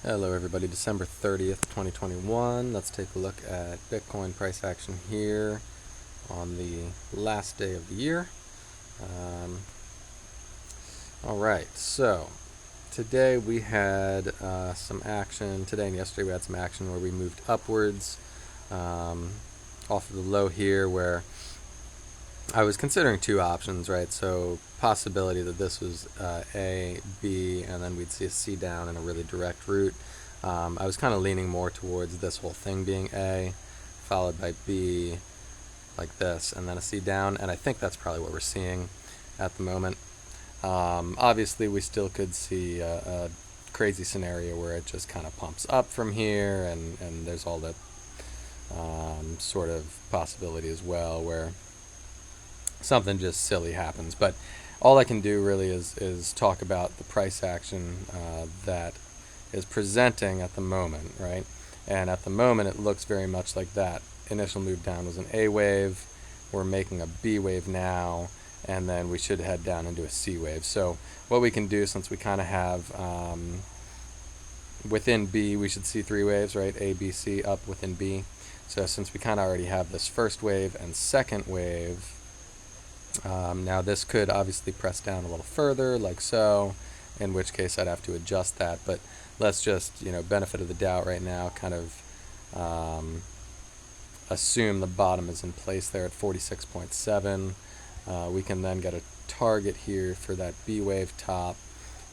Hello everybody, December 30th, 2021. Let's take a look at Bitcoin price action here on the last day of the year. Alright, so today we had some action. Today and yesterday we had some action where we moved upwards off of the low here, where I was considering two options, right? So possibility that this was A, B, and then we'd see a C down in a really direct route. I was kind of leaning more towards this whole thing being A, followed by B, like this, and then a C down, and I think that's probably what we're seeing at the moment. Obviously, we still could see a crazy scenario where it just kind of pumps up from here, and there's all that sort of possibility as well where something just silly happens. But all I can do really is talk about the price action that is presenting at the moment, right? And at the moment it looks very much like that initial move down was an A wave. We're making a B wave now, and then we should head down into a C wave. So what we can do, since we kind of have within B, we should see three waves, right? A, B, C, up within B. So since we kind of already have this first wave and second wave, now this could obviously press down a little further, like so, in which case I'd have to adjust that. But let's just, benefit of the doubt right now, kind of assume the bottom is in place there at 46.7. We can then get a target here for that B wave top,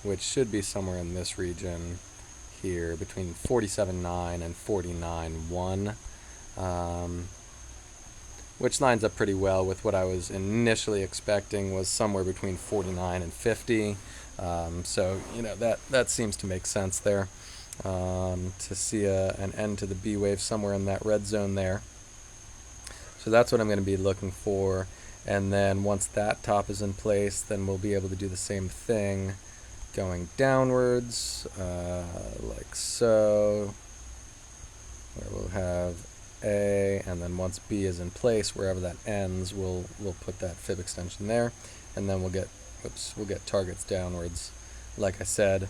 which should be somewhere in this region here between 47.9 and 49.1. Which lines up pretty well with what I was initially expecting, was somewhere between 49 and 50. So that seems to make sense there, to see an end to the B wave somewhere in that red zone there. So that's what I'm going to be looking for, and then once that top is in place, then we'll be able to do the same thing going downwards, like so, where we'll have A, and then once B is in place, wherever that ends, we'll put that fib extension there, and then we'll get targets downwards, like I said,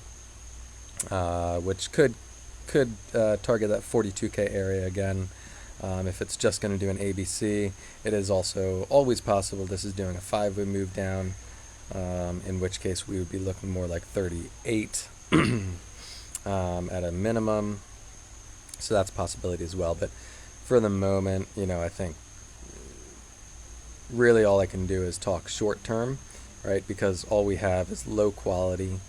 which could target that 42K area again. If it's just going to do an ABC, it is also always possible this is doing a 5-way move down, in which case we would be looking more like 38 at a minimum. So that's a possibility as well. But for the moment, I think really all I can do is talk short term, right? Because all we have is low quality,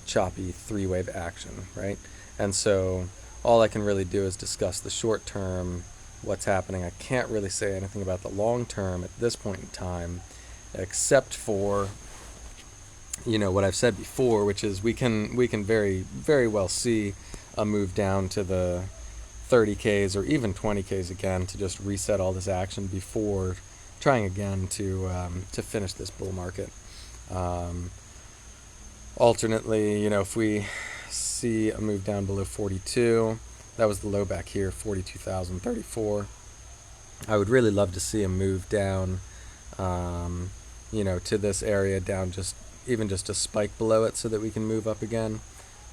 choppy 3-wave action, right? And so all I can really do is discuss the short term, what's happening. I can't really say anything about the long term at this point in time, except for what I've said before, which is we can very, very well see a move down to the 30Ks or even 20Ks again to just reset all this action before trying again to finish this bull market. Alternately, if we see a move down below 42, that was the low back here, 42,034. I would really love to see a move down, to this area, down just a spike below it, so that we can move up again.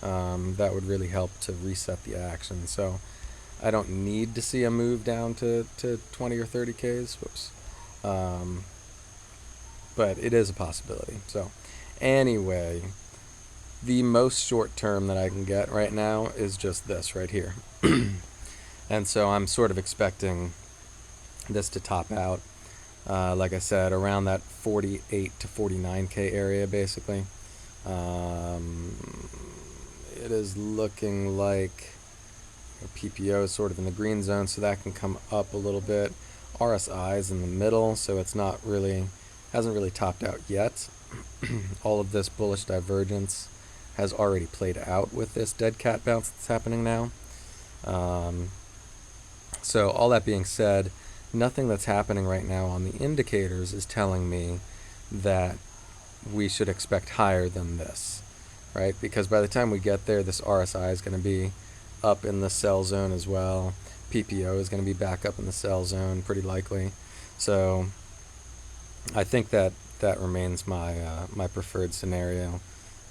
That would really help to reset the action. So I don't need to see a move down to 20 or 30Ks. Whoops. But it is a possibility. So anyway, the most short term that I can get right now is just this right here. And so I'm sort of expecting this to top out, like I said, around that 48 to 49K area, basically. It is looking like PPO is sort of in the green zone, so that can come up a little bit. RSI is in the middle, so it's hasn't really topped out yet. All of this bullish divergence has already played out with this dead cat bounce that's happening now. So all that being said, nothing that's happening right now on the indicators is telling me that we should expect higher than this, right? Because by the time we get there, this RSI is going to be up in the sell zone as well. PPO is going to be back up in the sell zone, pretty likely. So I think that remains my preferred scenario,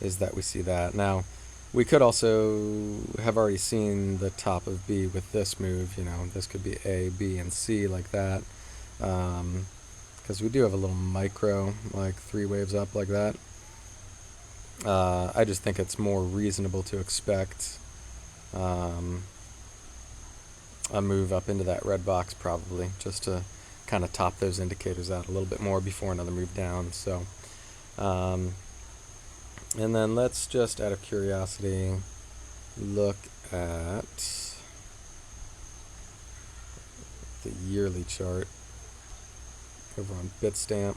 is that we see that. Now, We could also have already seen the top of B with this move. This could be A, B, and C like that. Because we do have a little micro, like 3 waves up like that. I just think it's more reasonable to expect a move up into that red box probably, just to kind of top those indicators out a little bit more before another move down. So, and then let's just, out of curiosity, look at the yearly chart over on Bitstamp.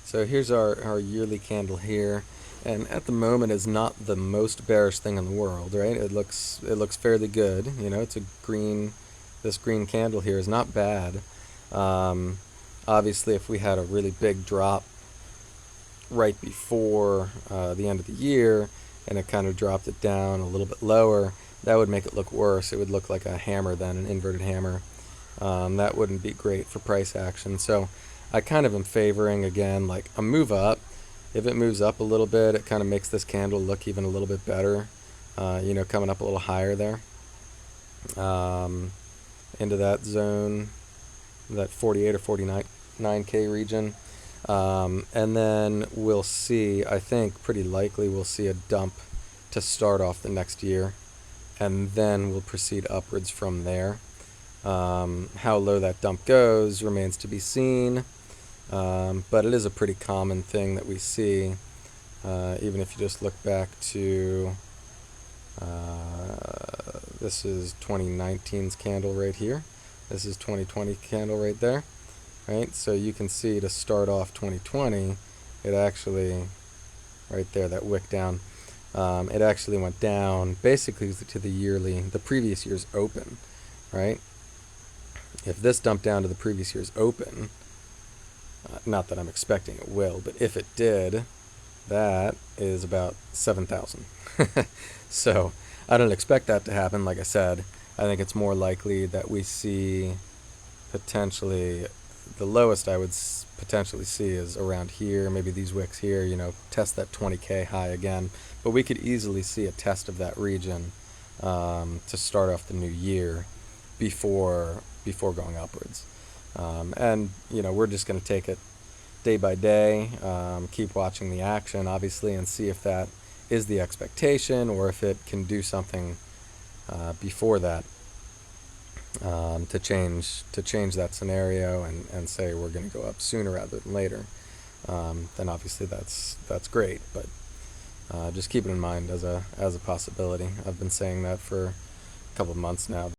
So here's our yearly candle here, and at the moment is not the most bearish thing in the world, right? It looks fairly good. It's a green. This green candle here is not bad. Obviously, if we had a really big drop right before the end of the year, and it kind of dropped it down a little bit lower, that would make it look worse. It would look like a hammer then, an inverted hammer. That wouldn't be great for price action. So I kind of am favoring, again, like a move up. If it moves up a little bit, it kind of makes this candle look even a little bit better, coming up a little higher there, into that zone, that 48 or 49K region. And then we'll see, I think pretty likely we'll see a dump to start off the next year, and then we'll proceed upwards from there. How low that dump goes remains to be seen, but it is a pretty common thing that we see, even if you just look back to, this is 2019's candle right here, this is 2020 candle right there, right? So you can see to start off 2020, it actually, right there, that wick down, it actually went down basically to the previous year's open, right? If this dumped down to the previous year's open, not that I'm expecting it will, but if it did, that is about 7,000. So I don't expect that to happen. Like I said, I think it's more likely that we see potentially, the lowest I would potentially see is around here, maybe these wicks here, test that 20K high again. But we could easily see a test of that region to start off the new year before going upwards. And we're just going to take it day by day, keep watching the action obviously, and see if that is the expectation or if it can do something before that, to change that scenario and say we're going to go up sooner rather than later. Then obviously that's great, but just keep it in mind as a possibility. I've been saying that for a couple of months now.